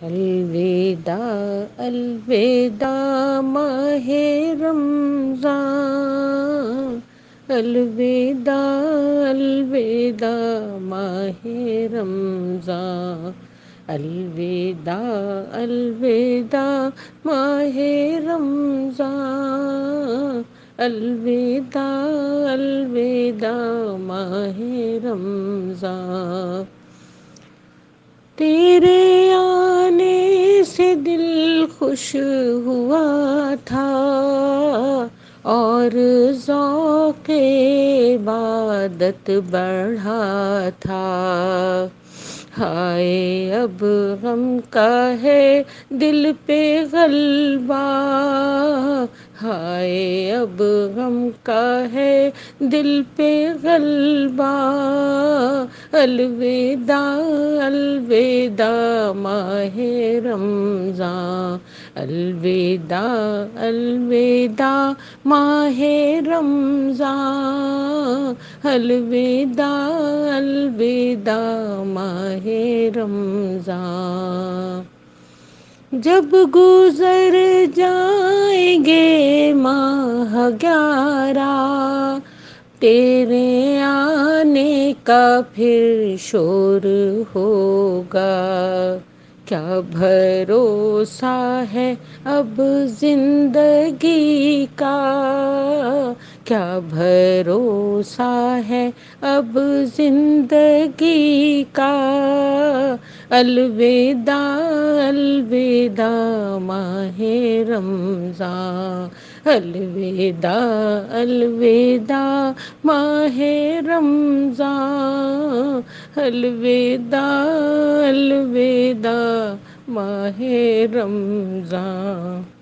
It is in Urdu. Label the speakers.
Speaker 1: الوداع الوداع ماہ رمضان، الوداع الوداع ماہ رمضان، الوداع الوداع ماہ رمضان، الوداع الوداع ماہ رمضان۔ تیرے آنے سے دل خوش ہوا تھا اور ذوق عبادت بڑھا تھا، ہائے اب غم کا ہے دل پہ غلبہ، ہائے اب غم کا ہے دل پہ غلبہ، الوداع الوداع ماہ رمضان، الوداع الوداع ماہ رمضان، الوداع الوداع ماہ رمضان۔ جب گزر جائیں گے ماہ 11، تیرے آنے کا پھر شور ہوگا، کیا بھروسہ ہے اب زندگی کا، کیا بھروسہ ہے اب زندگی کا، الوداع الوداع ماہ رمضان، الوداع الوداع ماہ رمضان، الوداع الوداع ماہ رمضان۔